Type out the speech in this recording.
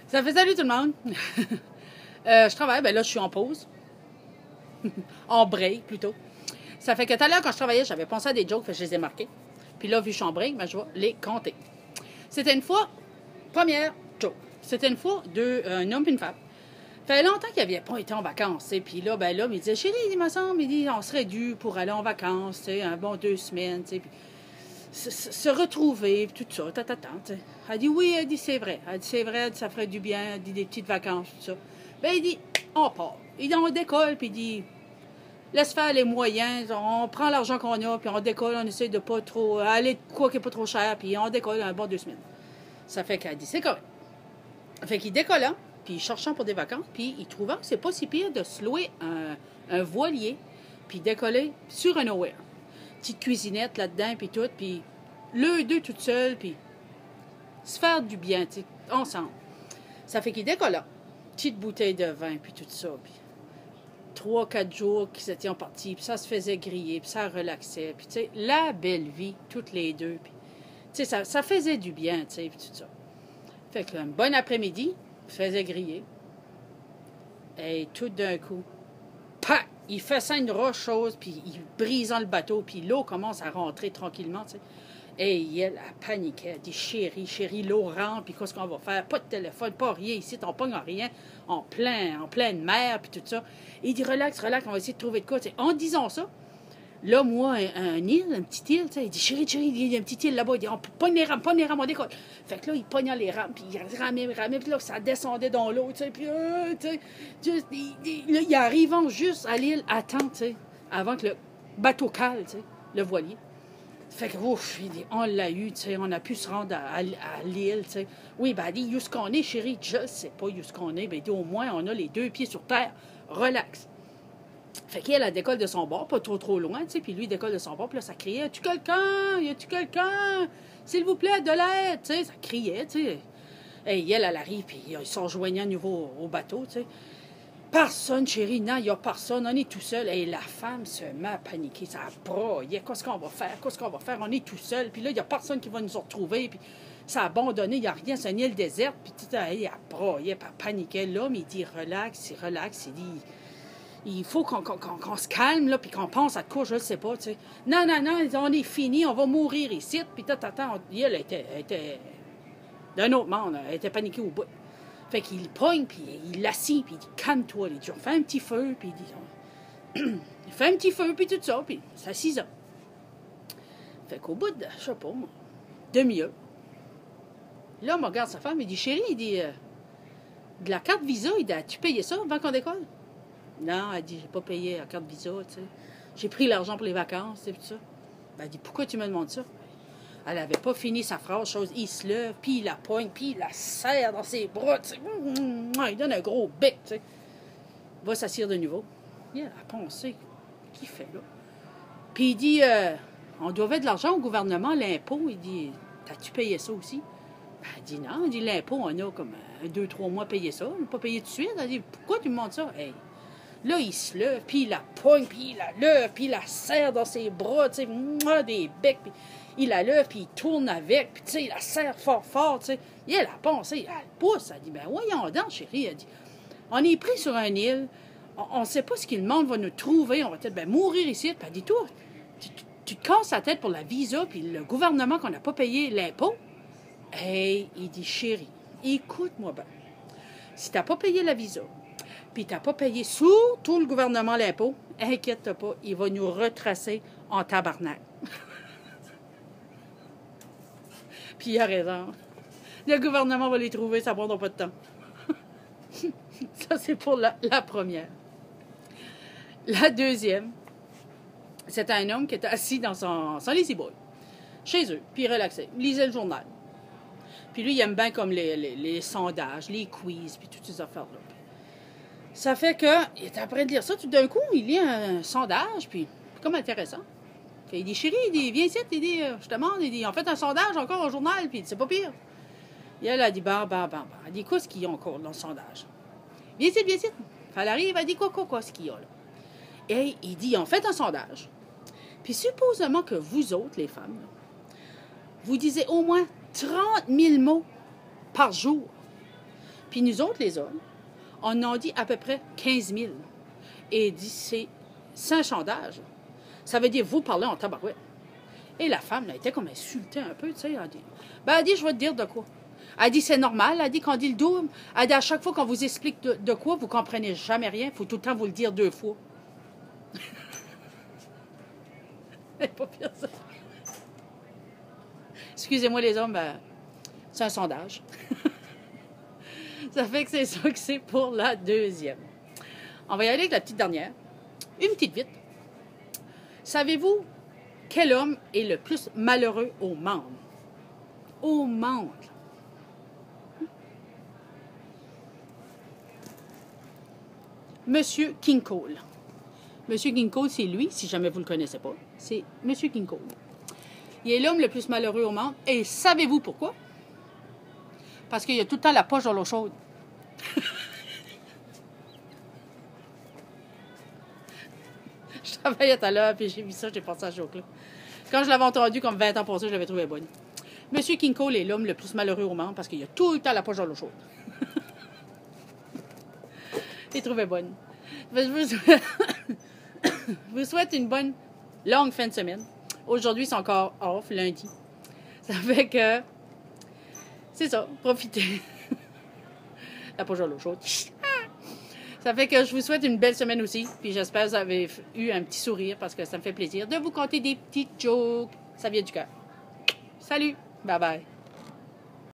Ça fait salut tout le monde. Je travaille, ben là, je suis en pause. En break, plutôt. Ça fait que tout à l'heure, quand je travaillais, j'avais pensé à des jokes, je les ai marqués. Puis là, vu que je suis en break, ben, je vais les compter. C'était une fois, première joke. C'était une fois un homme et une femme. Ça fait longtemps qu'ils n'avaient pas été en vacances. Puis là, ben là, il disait, chérie, il me semble, on serait dû pour aller en vacances, un bon 2 semaines, puis se retrouver, puis tout ça, t'sais. Elle dit, oui, elle dit, c'est vrai. Elle dit, c'est vrai, elle dit, ça ferait du bien, elle dit, des petites vacances, tout ça. Ben, il dit, on part. Il dit, on décolle, puis il dit, laisse faire les moyens, on prend l'argent qu'on a, puis on décolle, on essaie de pas trop, aller de quoi qui n'est pas trop cher, puis on décolle un bon 2 semaines. Ça fait qu'elle dit, c'est correct. Fait qu'il décolle, puis cherchant pour des vacances, puis il trouvant que c'est pas si pire de se louer un voilier, puis décoller sur un nowhere. Petite cuisinette là-dedans, puis tout, puis le deux toutes seules, puis se faire du bien, tu sais, ensemble. Ça fait qu'il décolle, petite bouteille de vin, puis tout ça, puis 3-4 jours qu'ils étaient en partie, puis ça se faisait griller, puis ça relaxait, puis tu sais, la belle vie, toutes les deux, puis tu sais, ça faisait du bien, tu sais, puis tout ça. Fait qu'un bon après-midi, faisait griller. Et tout d'un coup, pac! Il fait ça une rocheuse, puis il brisant le bateau, puis l'eau commence à rentrer tranquillement, tu sais. Et elle paniquait. Elle dit, chérie, l'eau rentre, puis qu'est-ce qu'on va faire? Pas de téléphone, pas rien ici, on pogne rien, en pleine mer, puis tout ça. Et il dit, relax, on va essayer de trouver de quoi. Tu sais, en disant ça, là, moi, une petite île, tu sais, il dit, chérie, il y a une petite île là-bas. Il dit, on pogne les rames, on décolle. Fait que là, il pognait les rames, puis il ramait, puis là, ça descendait dans l'eau, tu sais, puis, tu sais, là, il arrivant juste à l'île, attend, tu sais, avant que le bateau cale, tu sais, le voilier. Fait que, ouf, il dit, on l'a eu, tu sais, on a pu se rendre à l'île, tu sais. Oui, ben, il dit, où est-ce qu'on est, chérie? Je sais pas où est-ce qu'on est. Ben, il dit, au moins, on a les 2 pieds sur terre. Relax. Fait qu'elle, elle décolle de son bord, pas trop loin, tu sais, puis lui, il décolle de son bord, puis là, ça criait, y a-tu quelqu'un? S'il vous plaît, de l'aide, tu sais, ça criait, tu sais. Et elle arrive, puis ils sont joignants à nouveau au bateau, tu sais. Personne, chérie, non, il n'y a personne, on est tout seul. Et la femme se met à paniquer, ça broye, qu'est-ce qu'on va faire, on est tout seul, puis là, il n'y a personne qui va nous retrouver, puis ça a abandonné, il n'y a rien, c'est une île déserte, puis tout, elle broyait, puis elle paniquait. L'homme, il dit, relax, il dit... Il faut qu'on se calme, là, puis qu'on pense à quoi, je ne sais pas, tu sais. Non, on est fini, on va mourir ici, puis elle était d'un autre monde, elle était paniquée au bout. Fait qu'il pogne, puis il l'assit, puis il dit, calme-toi, les gens, fais un petit feu, puis il dit, il fait un petit feu, puis tout ça, puis ça s'assise. Fait qu'au bout de, je sais pas, moi, demi-heure, là, on regarde sa femme, il dit, chérie, il dit, de la carte Visa, il dit, as-tu payé ça avant qu'on décolle? Non, elle dit, j'ai pas payé la carte Visa, tu sais. J'ai pris l'argent pour les vacances, et tout ça. Ben, elle dit, pourquoi tu me demandes ça? Elle avait pas fini sa phrase, chose, il se lève, puis il la poigne, puis il la serre dans ses bras, tu sais. Il donne un gros bec, tu sais. Il va s'asseoir de nouveau. Il a pensé, qu'il fait là? Puis il dit, on devait de l'argent au gouvernement, l'impôt. Il dit, t'as-tu payé ça aussi? Ben, elle dit, non, il dit, l'impôt, on a comme 2-3 mois payé ça. On n'a pas payé tout de suite. Elle dit, pourquoi tu me montres ça? Hey. Là, il se lève, puis il la pogne, puis il la lève, puis il la serre dans ses bras, tu sais, des becs, puis il la lève, puis il tourne avec, puis tu sais, il la serre fort, tu sais. Et elle a pensé, elle pousse, elle dit, ben voyons donc, chérie, elle dit, on est pris sur une île, on ne sait pas ce que le monde va nous trouver, on va peut-être mourir ici, puis elle dit, toi, tu te casses la tête pour la visa, puis le gouvernement qu'on n'a pas payé l'impôt. Hey, il dit, chérie, écoute-moi bien, si tu n'as pas payé la visa, puis tu n'as pas payé sous tout le gouvernement l'impôt, inquiète-toi pas, il va nous retracer en tabarnak. Puis il a raison. Le gouvernement va les trouver, ça ne prendra pas de temps. Ça, c'est pour la première. La deuxième, c'était un homme qui était assis dans son lazy boy, chez eux, puis il relaxait. Il lisait le journal. Puis lui, il aime bien comme les sondages, les quiz, puis toutes ces affaires-là. Ça fait que, il est en train de lire ça, tout d'un coup, il lit un sondage, puis comme intéressant. Puis il dit, chérie, il dit, viens ici, il dit, je te demande, il dit, on fait un sondage encore au journal, puis c'est pas pire. Et elle a dit, bah. Elle dit, quoi ce qu'il y a encore dans le sondage? Viens ici. Elle arrive, elle dit, quoi ce qu'il y a là? Et il dit, on fait un sondage. Puis supposément que vous autres, les femmes, là, vous disiez au moins 30 000 mots par jour. Puis nous autres, les hommes, on en dit à peu près 15 000. Et il dit, c'est un sondage. Ça veut dire, vous parlez en tabarouette. Et la femme, elle était comme insultée un peu, tu sais. Elle dit, je vais te dire de quoi. Elle dit, c'est normal. Elle dit, qu'on dit le double. Elle dit, à chaque fois qu'on vous explique de quoi, vous comprenez jamais rien. Il faut tout le temps vous le dire 2 fois. C'est pas pire, ça. Excusez-moi, les hommes, c'est un sondage. Ça fait que c'est ça que c'est pour la deuxième. On va y aller avec la petite dernière. Une petite vite. Savez-vous quel homme est le plus malheureux au monde? Au monde. Monsieur King Cole. Monsieur King Cole, c'est lui, si jamais vous ne le connaissez pas. C'est Monsieur King Cole. Il est l'homme le plus malheureux au monde. Et savez-vous pourquoi? Parce qu'il a tout le temps la poche dans l'eau chaude. Je travaillais tout à l'heure, puis j'ai vu ça, j'ai pensé à ce joke-là. Quand je l'avais entendu comme 20 ans pour ça, je l'avais trouvé bonne. Monsieur King Cole est l'homme le plus malheureux au monde parce qu'il a tout le temps la poche dans l'eau chaude. Je l'ai trouvé bonne. Je vous souhaite une bonne longue fin de semaine. Aujourd'hui, c'est encore off, lundi. Ça fait que... C'est ça, profitez. La poche dans l'eau chaude. Ça fait que je vous souhaite une belle semaine aussi. Puis j'espère que vous avez eu un petit sourire parce que ça me fait plaisir de vous conter des petites jokes. Ça vient du cœur. Salut! Bye bye!